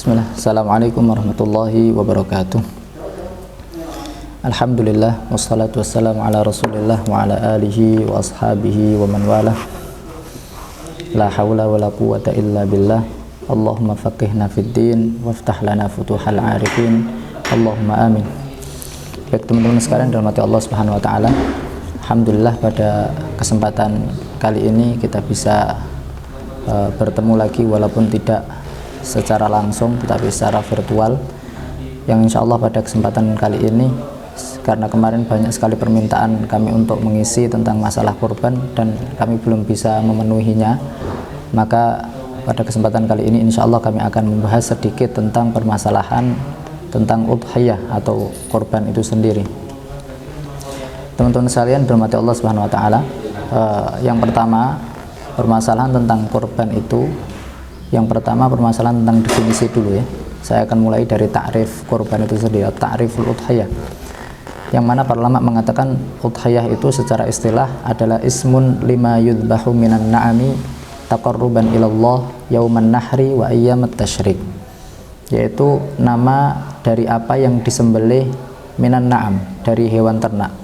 Bismillah. Assalamualaikum warahmatullahi wabarakatuh. Alhamdulillah, wassalatu wassalamu ala rasulillah wa ala alihi wa ashabihi wa man walah. La hawla wa la quwata illa billah. Allahumma faqihna fid din waftah lana futuhal arifin. Allahumma amin. Baik teman-teman sekalian, dalam hati Allah Subhanahu wa taala, alhamdulillah pada kesempatan kali ini kita bisa bertemu lagi walaupun tidak secara langsung tetapi secara virtual, yang insya Allah pada kesempatan kali ini, karena kemarin banyak sekali permintaan kami untuk mengisi tentang masalah kurban dan kami belum bisa memenuhinya, maka pada kesempatan kali ini insya Allah kami akan membahas sedikit tentang permasalahan tentang udhiyah atau kurban itu sendiri. Teman-teman sekalian, bermati Allah Subhanahu wa taala, yang pertama permasalahan tentang kurban itu, yang pertama permasalahan tentang definisi dulu ya. Saya akan mulai dari ta'rif kurban itu sendiri, ta'riful udhiyah, yang mana para ulama mengatakan udhiyah itu secara istilah adalah ismun lima yudbahu minan na'ami taqarruban ilallah yauman nahri wa ayyamat tasyrik, yaitu nama dari apa yang disembelih minan na'am, dari hewan ternak,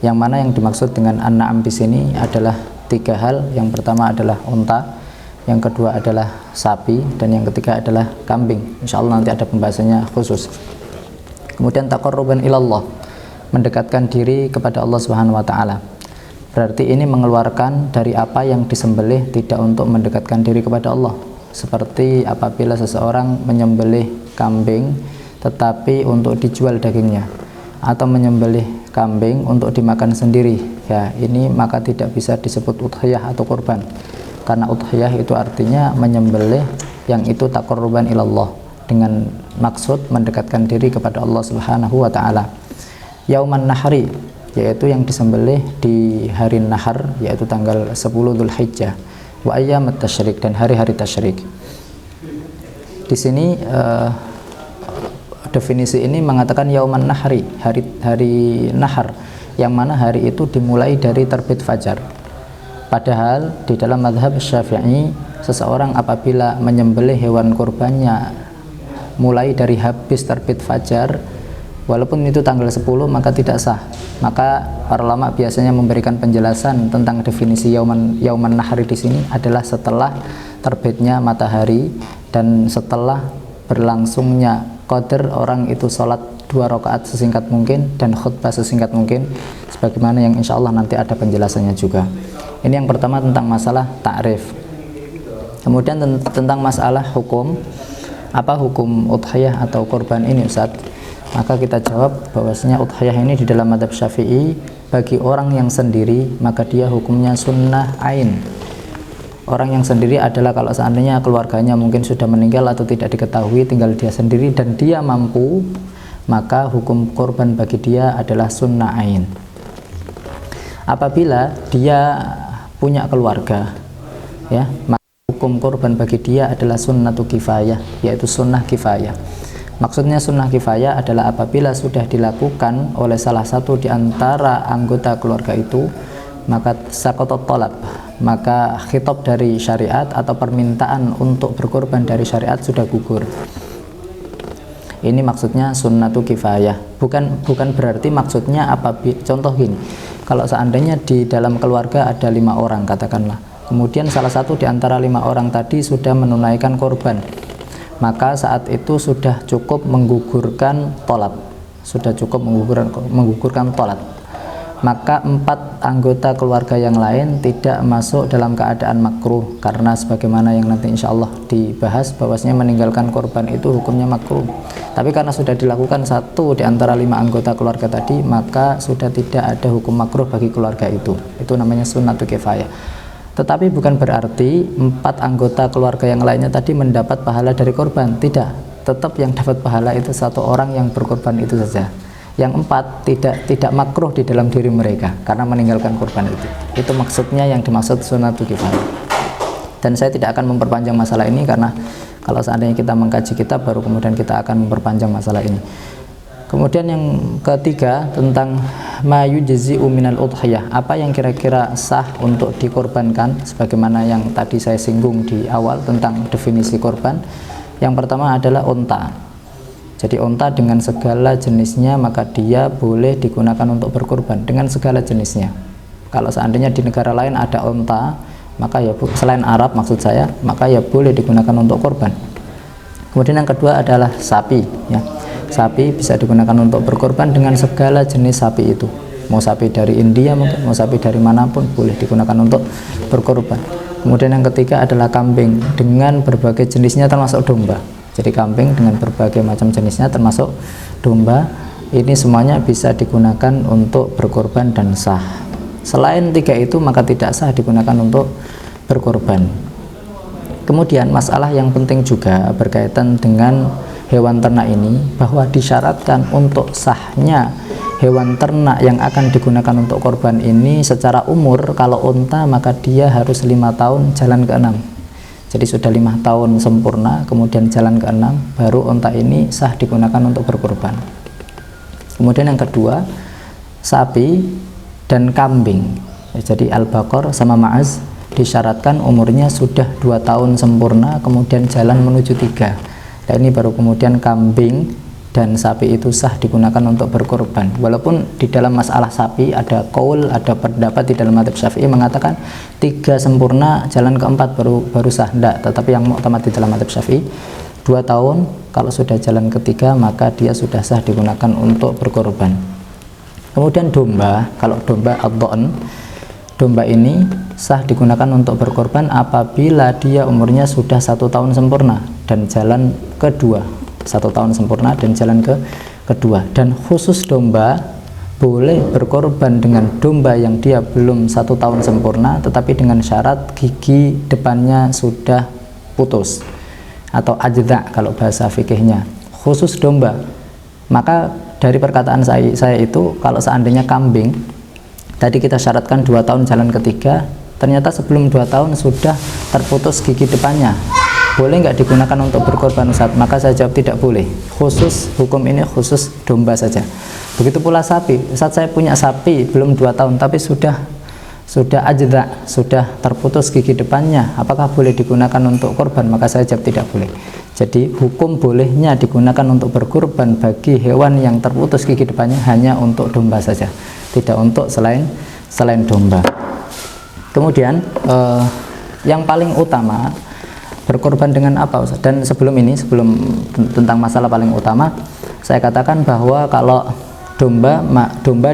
yang mana yang dimaksud dengan an-na'am di sini adalah tiga hal. Yang pertama adalah unta, yang kedua adalah sapi, dan yang ketiga adalah kambing. Insya Allah nanti ada pembahasannya khusus. Kemudian taqarruban ilallah, mendekatkan diri kepada Allah Subhanahu wa taala. Berarti ini mengeluarkan dari apa yang disembelih, tidak untuk mendekatkan diri kepada Allah. Seperti apabila seseorang menyembelih kambing tetapi untuk dijual dagingnya, atau menyembelih kambing untuk dimakan sendiri, ya ini maka tidak bisa disebut udhiyah atau kurban. Karena udhiyah itu artinya menyembelih yang itu taqarruban ilallah, dengan maksud mendekatkan diri kepada Allah Subhanahu wa taala. Yauman nahri, yaitu yang disembelih di hari nahar, yaitu tanggal 10 Dzulhijjah, wa ayyamat tasyrik, dan hari-hari tasyrik. Di sini definisi ini mengatakan yauman nahri, hari nahar, yang mana hari itu dimulai dari terbit fajar. Padahal di dalam mazhab Syafi'i, seseorang apabila menyembelih hewan kurbannya mulai dari habis terbit fajar, walaupun itu tanggal 10, maka tidak sah. Maka para ulama biasanya memberikan penjelasan tentang definisi yauman nahri di sini adalah setelah terbitnya matahari dan setelah berlangsungnya qadar orang itu sholat 2 rakaat sesingkat mungkin dan khutbah sesingkat mungkin, sebagaimana yang insya Allah nanti ada penjelasannya juga. Ini yang pertama tentang masalah ta'rif. Kemudian tentang masalah hukum, apa hukum udhiyah atau kurban ini Ustaz? Maka kita jawab bahwasanya udhiyah ini di dalam mazhab Syafi'i, bagi orang yang sendiri maka dia hukumnya sunnah ain. Orang yang sendiri adalah kalau seandainya keluarganya mungkin sudah meninggal atau tidak diketahui, tinggal dia sendiri dan dia mampu, maka hukum kurban bagi dia adalah sunnah ain. Apabila dia punya keluarga, ya, maka hukum kurban bagi dia adalah sunnatu kifayah, yaitu sunnah kifayah. Maksudnya sunnah kifayah adalah apabila sudah dilakukan oleh salah satu di antara anggota keluarga itu, maka saqatat talab, maka khitab dari syariat atau permintaan untuk berkorban dari syariat sudah gugur. Ini maksudnya sunnatu kifayah. Bukan berarti maksudnya contoh gini, kalau seandainya di dalam keluarga ada 5 orang katakanlah, kemudian salah satu di antara 5 orang tadi sudah menunaikan korban, maka saat itu sudah cukup menggugurkan tolak, sudah cukup menggugurkan tolak. Maka 4 anggota keluarga yang lain tidak masuk dalam keadaan makruh, karena sebagaimana yang nanti insya Allah dibahas bahwasanya meninggalkan korban itu hukumnya makruh. Tapi karena sudah dilakukan satu di antara 5 anggota keluarga tadi, maka sudah tidak ada hukum makruh bagi keluarga itu. Itu namanya sunnatu kifayah. Tetapi bukan berarti 4 anggota keluarga yang lainnya tadi mendapat pahala dari korban. Tidak, tetap yang dapat pahala itu 1 orang yang berkorban itu saja. Yang 4 tidak makruh di dalam diri mereka karena meninggalkan kurban itu. Itu maksudnya yang dimaksud sunnatu kifayah. Dan saya tidak akan memperpanjang masalah ini, karena kalau seandainya kita mengkaji kitab baru kemudian kita akan memperpanjang masalah ini. Kemudian yang ketiga tentang ma yujzi'u minal udhiyah, apa yang kira-kira sah untuk dikorbankan, sebagaimana yang tadi saya singgung di awal tentang definisi korban. Yang pertama adalah unta. Jadi unta dengan segala jenisnya maka dia boleh digunakan untuk berkurban dengan segala jenisnya. Kalau seandainya di negara lain ada unta, maka ya selain Arab maksud saya, maka ya boleh digunakan untuk korban. Kemudian yang kedua adalah sapi, ya. Sapi bisa digunakan untuk berkorban dengan segala jenis sapi itu. Mau sapi dari India mungkin, mau sapi dari manapun boleh digunakan untuk berkorban. Kemudian yang ketiga adalah kambing dengan berbagai jenisnya termasuk domba. Jadi kambing dengan berbagai macam jenisnya termasuk domba, ini semuanya bisa digunakan untuk berkorban dan sah. Selain tiga itu maka tidak sah digunakan untuk berkorban. Kemudian masalah yang penting juga berkaitan dengan hewan ternak ini, bahwa disyaratkan untuk sahnya hewan ternak yang akan digunakan untuk korban ini secara umur, kalau unta maka dia harus 5 tahun jalan ke-6. Jadi sudah 5 tahun sempurna kemudian jalan ke-6 baru unta ini sah digunakan untuk berkorban. Kemudian yang kedua, sapi dan kambing. Jadi al-baqar sama ma'az disyaratkan umurnya sudah 2 tahun sempurna kemudian jalan menuju 3. Nah ini baru kemudian kambing dan sapi itu sah digunakan untuk berkorban. Walaupun di dalam masalah sapi ada qaul, ada pendapat di dalam mazhab Syafi'i mengatakan 3 sempurna jalan ke-4 baru sah. Tidak, tetapi yang mu'tamad di dalam mazhab Syafi'i 2 tahun, kalau sudah jalan ke-3 maka dia sudah sah digunakan untuk berkorban. Kemudian domba, kalau domba ad-dha'n, domba ini sah digunakan untuk berkorban apabila dia umurnya sudah 1 tahun sempurna dan jalan kedua. 1 tahun sempurna dan jalan kedua. Dan khusus domba boleh berkorban dengan domba yang dia belum 1 tahun sempurna, tetapi dengan syarat gigi depannya sudah putus atau ajza kalau bahasa fikihnya. Khusus domba. Maka dari perkataan saya itu, kalau seandainya kambing tadi kita syaratkan 2 tahun jalan ke-3, ternyata sebelum 2 tahun sudah terputus gigi depannya, boleh nggak digunakan untuk berkorban Ustaz? Maka saya jawab tidak boleh. Khusus hukum ini khusus domba saja. Begitu pula sapi. Ustaz, saya punya sapi belum 2 tahun tapi sudah ajza, sudah terputus gigi depannya, apakah boleh digunakan untuk korban? Maka saya jawab tidak boleh. Jadi hukum bolehnya digunakan untuk berkorban bagi hewan yang terputus gigi depannya hanya untuk domba saja, tidak untuk selain domba. Kemudian yang paling utama berkorban dengan apa Ustaz? Dan sebelum tentang masalah paling utama, saya katakan bahwa kalau domba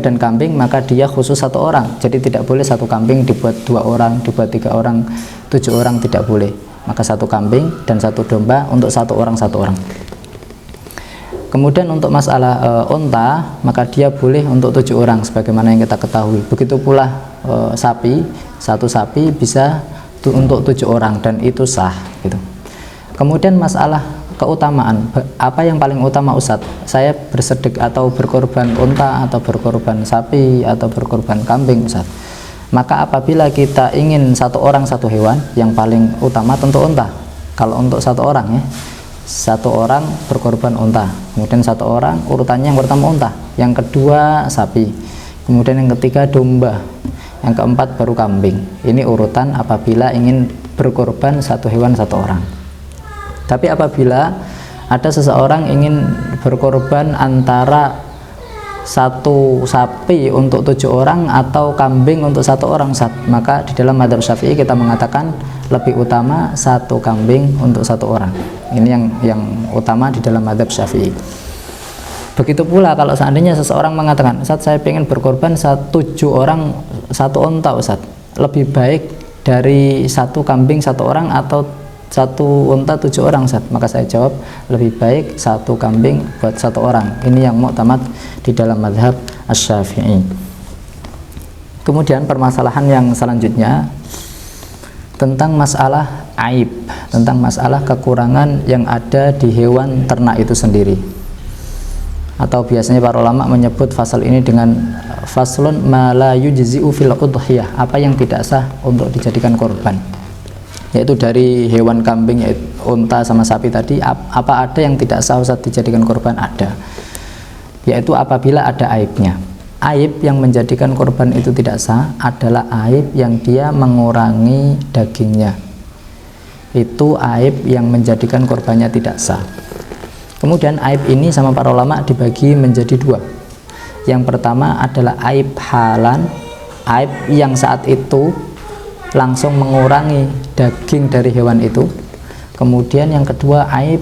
dan kambing maka dia khusus 1 orang. Jadi tidak boleh 1 kambing dibuat 2 orang, dibuat 3 orang, 7 orang, tidak boleh. Maka 1 kambing dan 1 domba untuk 1 orang 1 orang. Kemudian untuk masalah unta maka dia boleh untuk 7 orang sebagaimana yang kita ketahui. Begitu pula sapi, 1 sapi bisa untuk 7 orang dan itu sah gitu. Kemudian masalah keutamaan, apa yang paling utama Ustadz? Saya bersedek atau berkorban unta atau berkorban sapi atau berkorban kambing Ustadz? Maka apabila kita ingin 1 orang 1 hewan, yang paling utama tentu unta. Kalau untuk 1 orang ya, 1 orang berkorban unta, kemudian 1 orang urutannya yang pertama unta, yang kedua sapi, kemudian yang ketiga domba, yang keempat baru kambing. Ini urutan apabila ingin berkorban 1 hewan 1 orang. Tapi apabila ada seseorang ingin berkorban antara 1 sapi untuk 7 orang atau kambing untuk 1 orang, maka di dalam mazhab Syafi'i kita mengatakan lebih utama 1 kambing untuk 1 orang. Ini yang utama di dalam mazhab Syafi'i. Begitu pula kalau seandainya seseorang mengatakan, Ustaz, saya ingin berkorban 7 orang 1 unta Ustaz, lebih baik dari 1 kambing 1 orang atau 1 unta 7 orang Ustaz? Maka saya jawab lebih baik 1 kambing buat 1 orang. Ini yang mu'tamad di dalam mazhab Asy-Syafi'i. Kemudian permasalahan yang selanjutnya tentang masalah aib, tentang masalah kekurangan yang ada di hewan ternak itu sendiri. Atau biasanya para ulama menyebut fasal ini dengan faslun ma la yujzi'u fil udhiyah, apa yang tidak sah untuk dijadikan korban. Yaitu dari hewan kambing, yaitu unta sama sapi tadi, apa ada yang tidak sah Ustaz dijadikan korban? Ada. Yaitu apabila ada aibnya. Aib yang menjadikan korban itu tidak sah adalah aib yang dia mengurangi dagingnya. Itu aib yang menjadikan korbannya tidak sah. Kemudian aib ini sama para ulama dibagi menjadi dua. Yang pertama adalah aib halan, aib yang saat itu langsung mengurangi daging dari hewan itu. Kemudian yang kedua aib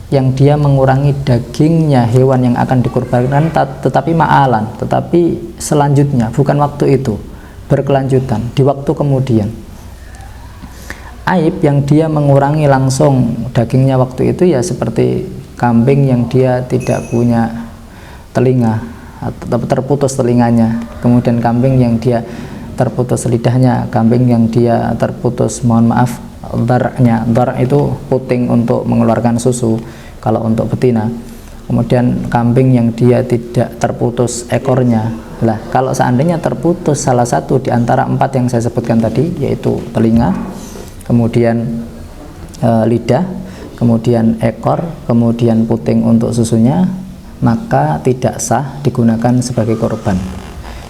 yang dia mengurangi dagingnya hewan yang akan dikorbankan, tetapi ma'alan, tetapi selanjutnya, bukan waktu itu, berkelanjutan di waktu kemudian. Aib yang dia mengurangi langsung dagingnya waktu itu ya seperti kambing yang dia tidak punya telinga atau terputus telinganya, kemudian kambing yang dia terputus lidahnya, kambing yang dia terputus, mohon maaf, darahnya. Darah itu puting untuk mengeluarkan susu kalau untuk betina. Kemudian kambing yang dia tidak terputus ekornya. Lah, kalau seandainya terputus salah satu di antara 4 yang saya sebutkan tadi, yaitu telinga, kemudian lidah, kemudian ekor, kemudian puting untuk susunya, maka tidak sah digunakan sebagai korban.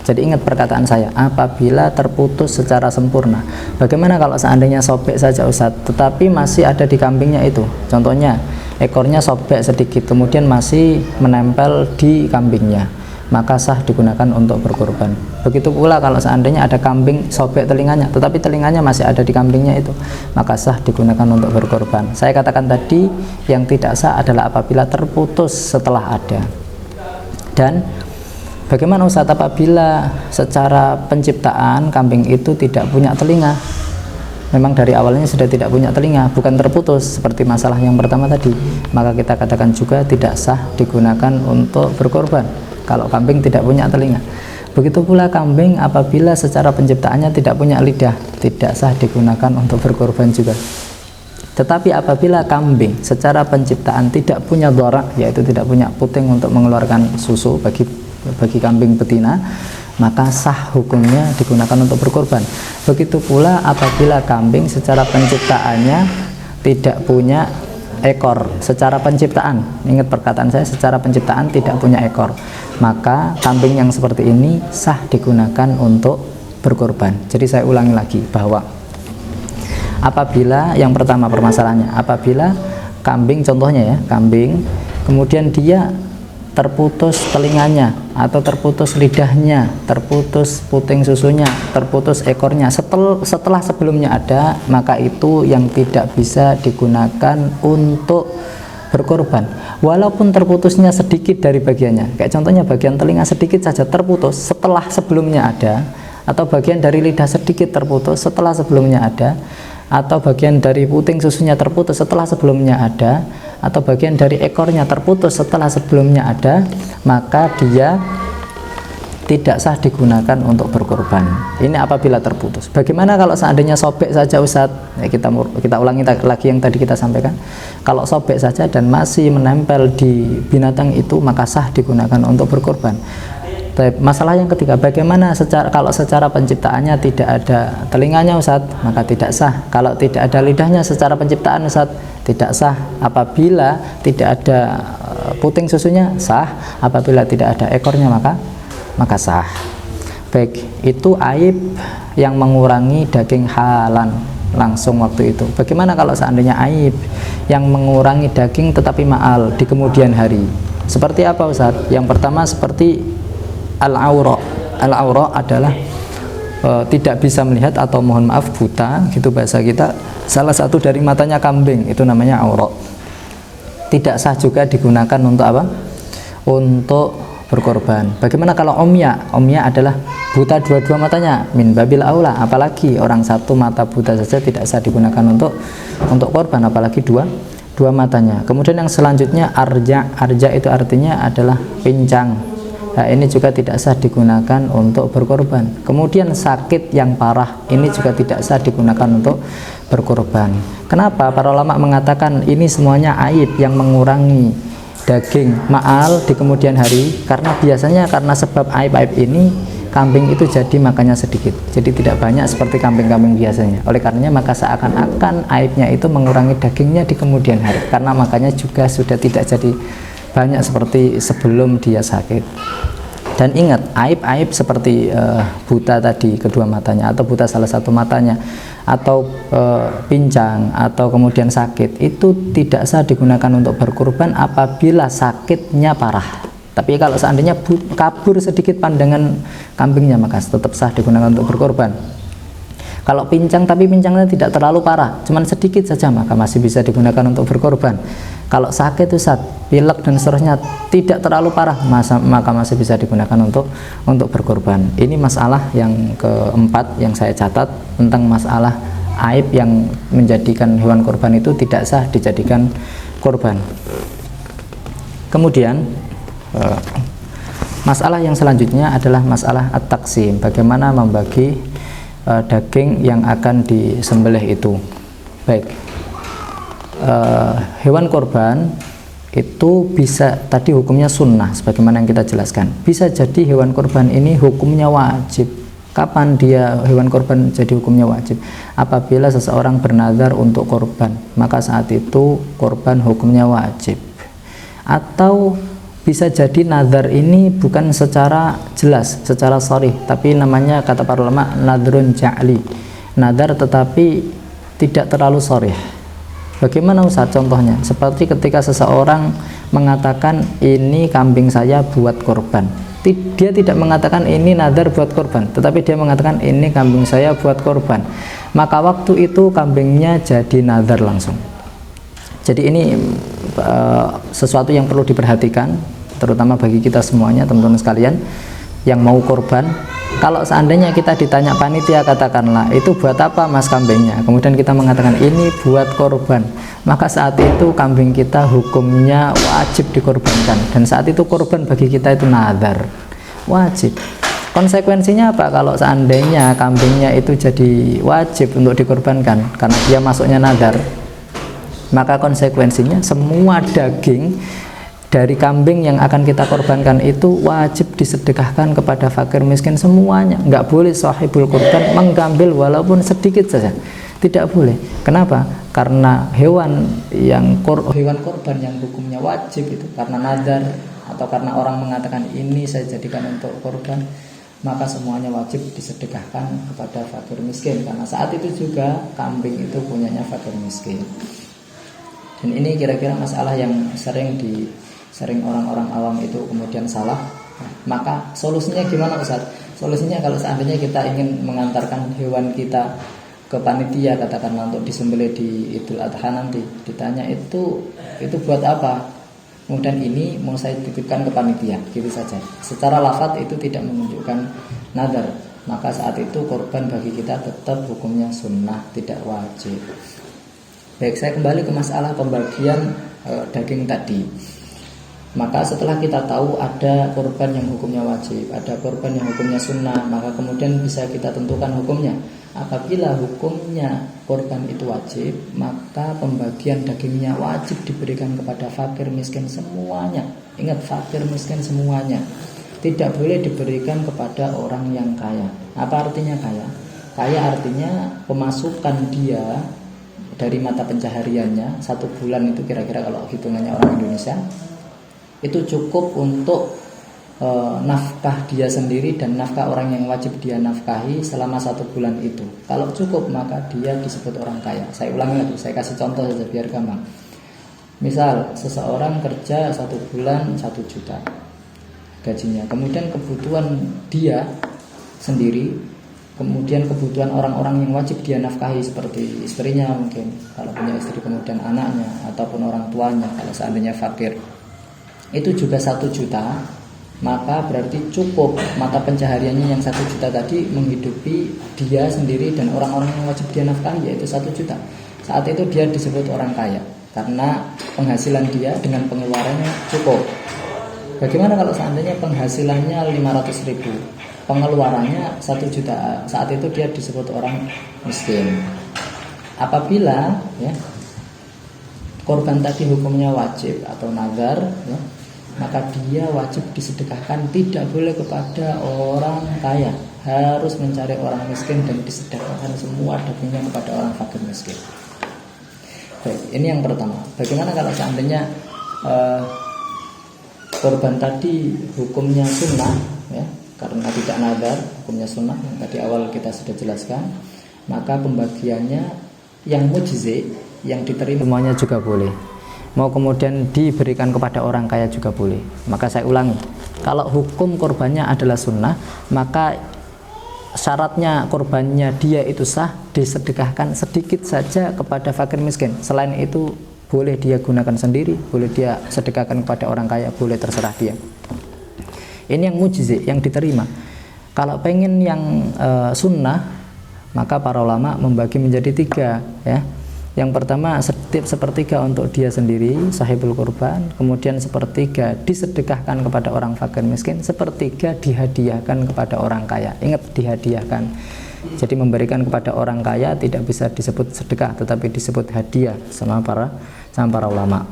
Jadi ingat perkataan saya, apabila terputus secara sempurna. Bagaimana kalau seandainya sobek saja Ustadz, tetapi masih ada di kambingnya itu? Contohnya, ekornya sobek sedikit, kemudian masih menempel di kambingnya, maka sah digunakan untuk berkorban. Begitu pula kalau seandainya ada kambing sobek telinganya, tetapi telinganya masih ada di kambingnya itu, maka sah digunakan untuk berkorban. Saya katakan tadi, yang tidak sah adalah apabila terputus setelah ada. Dan bagaimana Ustaz apabila secara penciptaan kambing itu tidak punya telinga? Memang dari awalnya sudah tidak punya telinga, bukan terputus seperti masalah yang pertama tadi, maka kita katakan juga tidak sah digunakan untuk berkorban kalau kambing tidak punya telinga. Begitu pula kambing apabila secara penciptaannya tidak punya lidah, tidak sah digunakan untuk berkorban juga. Tetapi apabila kambing secara penciptaan tidak punya dharak, yaitu tidak punya puting untuk mengeluarkan susu bagi kambing betina, maka sah hukumnya digunakan untuk berkorban. Begitu pula apabila kambing secara penciptaannya tidak punya ekor, secara penciptaan, ingat perkataan saya, secara penciptaan tidak punya ekor, maka kambing yang seperti ini sah digunakan untuk berkorban. Jadi saya ulangi lagi bahwa apabila yang pertama permasalahannya, apabila kambing, contohnya ya, kambing kemudian dia terputus telinganya atau terputus lidahnya, terputus puting susunya, terputus ekornya setelah sebelumnya ada, maka itu yang tidak bisa digunakan untuk berkorban. Walaupun terputusnya sedikit dari bagiannya, kayak contohnya bagian telinga sedikit saja terputus setelah sebelumnya ada, atau bagian dari lidah sedikit terputus setelah sebelumnya ada, atau bagian dari puting susunya terputus setelah sebelumnya ada, atau bagian dari ekornya terputus setelah sebelumnya ada, maka dia tidak sah digunakan untuk berkorban. Ini apabila terputus. Bagaimana kalau seandainya sobek saja Ustadz? Ya, kita ulangi lagi yang tadi kita sampaikan. Kalau sobek saja dan masih menempel di binatang itu, maka sah digunakan untuk berkorban. Masalah yang ketiga, bagaimana kalau secara penciptaannya tidak ada telinganya Ustadz, maka tidak sah. Kalau tidak ada lidahnya secara penciptaan Ustadz, tidak sah. Apabila tidak ada puting susunya, sah. Apabila tidak ada ekornya, maka sah. Baik, itu aib yang mengurangi daging halan langsung waktu itu. Bagaimana kalau seandainya aib yang mengurangi daging tetapi ma'al di kemudian hari? Seperti apa Ustadz? Yang pertama seperti al-aura. Al-aura adalah tidak bisa melihat atau mohon maaf buta, gitu bahasa kita. Salah satu dari matanya kambing, itu namanya aura. Tidak sah juga digunakan untuk apa? Untuk berkorban. Bagaimana kalau omya? Omya adalah buta dua-dua matanya, min babil aula, apalagi orang satu mata buta saja tidak sah digunakan untuk korban, apalagi dua matanya. Kemudian yang selanjutnya arja. Arja itu artinya adalah pincang. Nah, ini juga tidak sah digunakan untuk berkorban. Kemudian sakit yang parah, ini juga tidak sah digunakan untuk berkorban. Kenapa? Para ulama mengatakan ini semuanya aib yang mengurangi daging ma'al di kemudian hari, karena biasanya karena sebab aib-aib ini kambing itu jadi makannya sedikit, jadi tidak banyak seperti kambing-kambing biasanya. Oleh karenanya maka seakan-akan aibnya itu mengurangi dagingnya di kemudian hari, karena makannya juga sudah tidak jadi banyak seperti sebelum dia sakit. Dan ingat, aib-aib seperti buta tadi kedua matanya, atau buta salah satu matanya, atau pincang, atau kemudian sakit, itu tidak sah digunakan untuk berkurban apabila sakitnya parah. Tapi kalau seandainya kabur sedikit pandangan kambingnya, maka tetap sah digunakan untuk berkurban. Kalau pincang tapi pincangnya tidak terlalu parah, cuman sedikit saja, maka masih bisa digunakan untuk berkorban. Kalau sakit Ustaz, pilek dan seterusnya tidak terlalu parah, maka masih bisa digunakan untuk berkorban. Ini masalah yang keempat yang saya catat tentang masalah aib yang menjadikan hewan korban itu tidak sah dijadikan korban. Kemudian masalah yang selanjutnya adalah masalah at-taqsim, bagaimana membagi daging yang akan disembelih itu. Baik, hewan korban itu bisa, tadi hukumnya sunnah sebagaimana yang kita jelaskan. Bisa jadi hewan korban ini hukumnya wajib. Kapan dia hewan korban jadi hukumnya wajib? Apabila seseorang bernazar untuk korban, maka saat itu korban hukumnya wajib. Atau bisa jadi nazar ini bukan secara jelas, secara sharih, tapi namanya, kata para ulama, nadrun ja'li, nazar tetapi tidak terlalu sharih. Bagaimana Ustaz contohnya? Seperti ketika seseorang mengatakan ini kambing saya buat korban. Dia tidak mengatakan ini nazar buat korban, tetapi dia mengatakan ini kambing saya buat korban. Maka waktu itu kambingnya jadi nazar langsung. Jadi ini sesuatu yang perlu diperhatikan, terutama bagi kita semuanya, teman-teman sekalian yang mau korban. Kalau seandainya kita ditanya panitia, katakanlah itu buat apa mas kambingnya, kemudian kita mengatakan ini buat korban, maka saat itu kambing kita hukumnya wajib dikorbankan, dan saat itu korban bagi kita itu nazar, wajib. Konsekuensinya apa kalau seandainya kambingnya itu jadi wajib untuk dikorbankan karena dia masuknya nazar? Maka konsekuensinya semua daging dari kambing yang akan kita korbankan itu wajib disedekahkan kepada fakir miskin semuanya. Nggak boleh sahibul korban mengambil walaupun sedikit saja, tidak boleh. Kenapa? Karena hewan korban yang hukumnya wajib itu karena nazar atau karena orang mengatakan ini saya jadikan untuk korban, maka semuanya wajib disedekahkan kepada fakir miskin, karena saat itu juga kambing itu punyanya fakir miskin. Dan ini kira-kira masalah yang sering orang-orang awam itu kemudian salah. Maka solusinya gimana Ustaz? Solusinya kalau seandainya kita ingin mengantarkan hewan kita ke panitia, katakanlah untuk disembelih di Idul Adha nanti, ditanya itu buat apa? Kemudian ini mau saya titipkan ke panitia, gitu saja. Secara lafaz itu tidak menunjukkan nazar, maka saat itu korban bagi kita tetap hukumnya sunnah, tidak wajib. Baik, saya kembali ke masalah pembagian daging tadi. Maka setelah kita tahu ada korban yang hukumnya wajib, ada korban yang hukumnya sunnah, maka kemudian bisa kita tentukan hukumnya. Apabila hukumnya korban itu wajib, maka pembagian dagingnya wajib diberikan kepada fakir miskin semuanya. Ingat, fakir miskin semuanya. Tidak boleh diberikan kepada orang yang kaya. Apa artinya kaya? Kaya artinya pemasukan dia dari mata pencahariannya 1 bulan itu kira-kira kalau hitungannya orang Indonesia itu cukup untuk nafkah dia sendiri dan nafkah orang yang wajib dia nafkahi selama 1 bulan itu. Kalau cukup maka dia disebut orang kaya. Saya ulangi lagi, saya kasih contoh saja biar gampang. Misal seseorang kerja 1 bulan 1 juta gajinya, kemudian kebutuhan dia sendiri, kemudian kebutuhan orang-orang yang wajib dia nafkahi seperti istrinya mungkin kalau punya istri, kemudian anaknya ataupun orang tuanya kalau seandainya fakir, itu juga 1 juta, maka berarti cukup mata pencahariannya yang 1 juta tadi menghidupi dia sendiri dan orang-orang yang wajib dia nafkahi, yaitu 1 juta. Saat itu dia disebut orang kaya karena penghasilan dia dengan pengeluarannya cukup. Bagaimana kalau seandainya penghasilannya 500.000, pengeluarannya 1 juta, saat itu dia disebut orang miskin. Apabila korban tadi hukumnya wajib atau nazar, maka dia wajib disedekahkan, tidak boleh kepada orang kaya, harus mencari orang miskin dan disedekahkan semua dagingnya kepada orang fakir miskin. Baik, ini yang pertama. Bagaimana kalau seandainya korban tadi hukumnya sunnah, ya, karena tidak nadar, hukumnya sunnah yang tadi awal kita sudah jelaskan. Maka pembagiannya yang mujzi, yang diterima semuanya juga boleh. Mau kemudian diberikan kepada orang kaya juga boleh. Maka saya ulangi, kalau hukum korbannya adalah sunnah, maka syaratnya korbannya dia itu sah, disedekahkan sedikit saja kepada fakir miskin. Selain itu boleh dia gunakan sendiri, boleh dia sedekahkan kepada orang kaya, boleh, terserah dia. Ini yang mujzi, yang diterima. Kalau pengen yang sunnah, maka para ulama membagi menjadi 3 ya. Yang pertama sepertiga untuk dia sendiri, sahibul kurban, kemudian sepertiga disedekahkan kepada orang fakir miskin, sepertiga dihadiahkan kepada orang kaya. Ingat, dihadiahkan. Jadi memberikan kepada orang kaya tidak bisa disebut sedekah, tetapi disebut hadiah sama para ulama.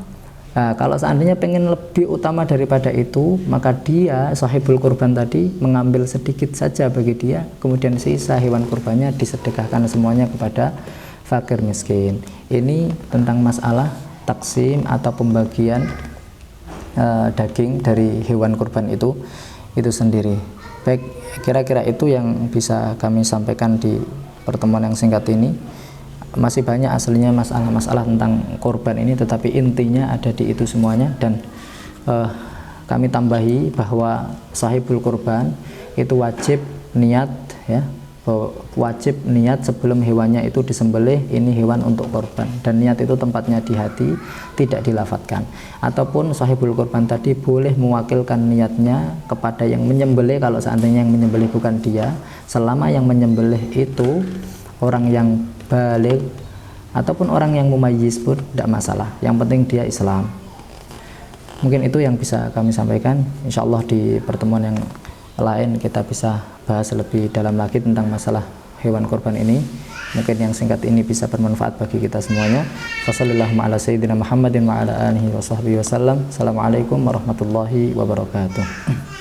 Nah, kalau seandainya pengen lebih utama daripada itu, maka dia sahibul kurban tadi mengambil sedikit saja bagi dia, kemudian sisa hewan kurbannya disedekahkan semuanya kepada fakir miskin. Ini tentang masalah taksim atau pembagian daging dari hewan kurban itu sendiri. Baik, kira-kira itu yang bisa kami sampaikan di pertemuan yang singkat ini. Masih banyak aslinya masalah-masalah tentang kurban ini, tetapi intinya ada di itu semuanya. Dan kami tambahi bahwa sahibul kurban itu wajib niat ya, wajib niat sebelum hewannya itu disembelih, ini hewan untuk korban, dan niat itu tempatnya di hati, tidak dilafadzkan. Ataupun sahibul kurban tadi boleh mewakilkan niatnya kepada yang menyembelih, kalau seandainya yang menyembelih bukan dia, selama yang menyembelih itu orang yang baligh ataupun orang yang mumayyiz pun tidak masalah, yang penting dia Islam. Mungkin itu yang bisa kami sampaikan. Insya Allah di pertemuan yang lain kita bisa bahas lebih dalam lagi tentang masalah hewan kurban ini. Mungkin yang singkat ini bisa bermanfaat bagi kita semuanya. Wassallallahu ala sayyidina Muhammadin wa ala alihi wa sahbihi wasallam. Assalamualaikum warahmatullahi wabarakatuh.